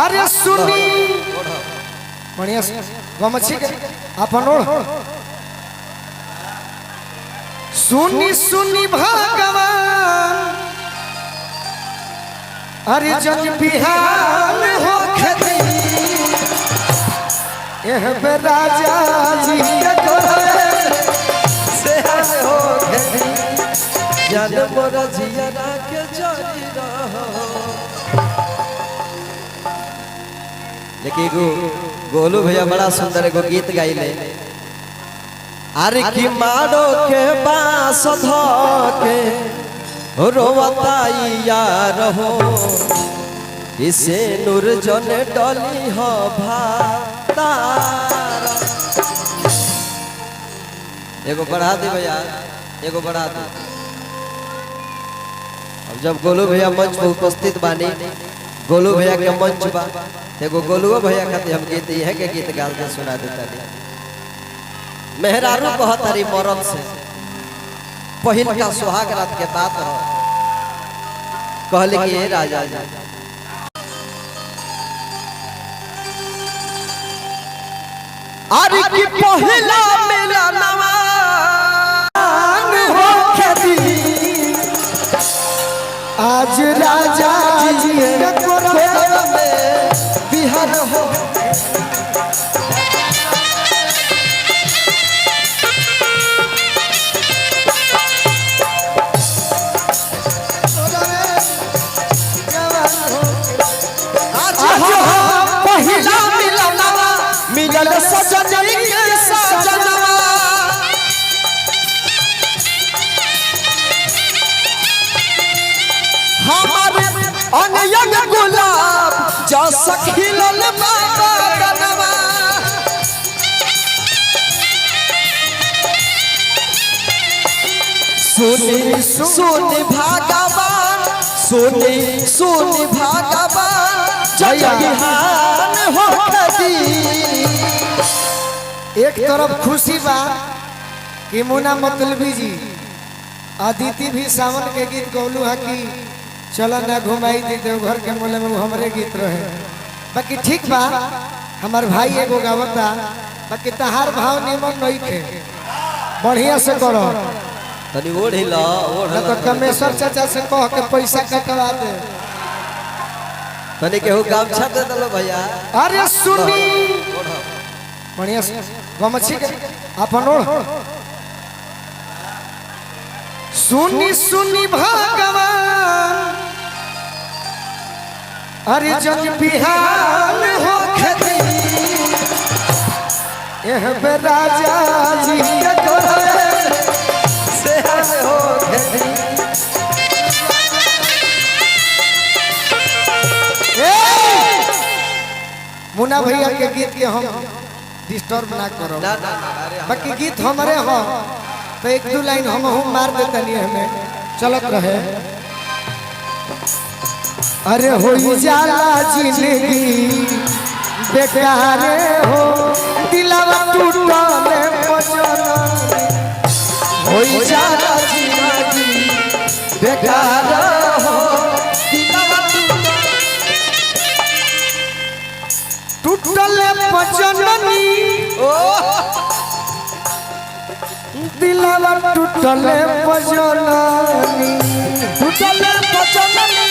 अरे सुनी बढ़िया गमछी के अपन ओढ़ सुनी सुनी भगवान अरे जन बिहान हो खेती एह पे राजा जी के से हो खेती जन मोर जिया के चली रहो। देखिए गोलू भैया बड़ा सुंदर एगो गीत गाइले। अरे की मारो के बास धो के रोवताई यार हो इसे नूर जन डली हो भातार। एगो बढ़ा दे भैया एगो बढ़ा दे। अब जब गोलू भैया मंच पर उपस्थित बानी गोलू भैया के मंच बा एगो गोलुओ भैया खातिर हम गीत यह के गीत गाल के सुना देता। मेहरारू कहतारी मरद से पहिल का सुहाग रात के बात हो कहले कि हे राजा जी अरे की पहिला मिलनवा हो खेती आज राजा जी के कोरवा में बिहार हो पहिला मिलनवा मिलल सजनी के सजनवा हमारे अनयन गुलाब जस खिलल बागनवा। सुनी सुनी भागवान सुनी सुनी भागवान जय बिहान हो खेती। एक तरफ खुशी बा कि मुन्ना मतलबी जी अदिति भी सावन के गीत गौलू है कि चलो ना घुमाई दी देवघर के मोले में हमरे गीत रहे। बाकी ठीक बा हमार भाई एगो गावता बाकी तहार भाव निमन नहीं थे बढ़िया से करो तनी ओढ़िला ना तो कमेश्वर चाचा से कह के पैसा कटवा दे। तनी केहू गामछा दे दलो भैया। अरे सुनी बढ़िया से गमछी के अपन ओढ़ सुनी सुनी भगवान अरे जन बिहान हो खेती एह पे राजा जी के से हो खेती मुन्ना भैया के गीत के हम डिस्टर्ब ना करो बाकी गीत हमारे हो तो एक दो लाइन हम मार देता नहीं हमें चलत रहे। अरे हो जाला जिंदगी बेकार हो दिलवा टूटले पजन हो जाला जिंदगी बेकार हो दिलवा टूटले पजननी दिलवा टूटले पजननी टूटले पजननी।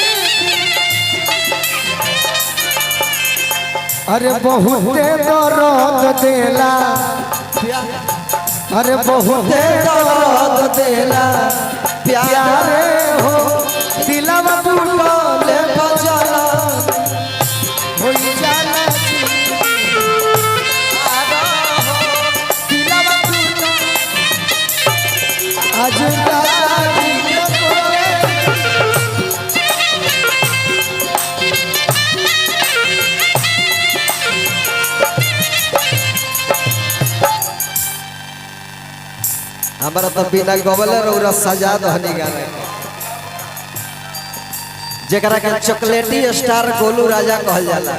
अरे बहुते दर्द देला अरे बहुते दर्द देला प्यारे हो दिलवा टूटले पजन हो जाला आज राजा जी के कोरे हमारा तो बिना गबले रौरा सजा दहनी गाना जेकरा के चॉकलेटी स्टार गोलू राजा कहल जाला।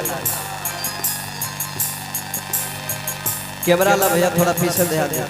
कैमरा ला भैया थोड़ा पीछे दे दे।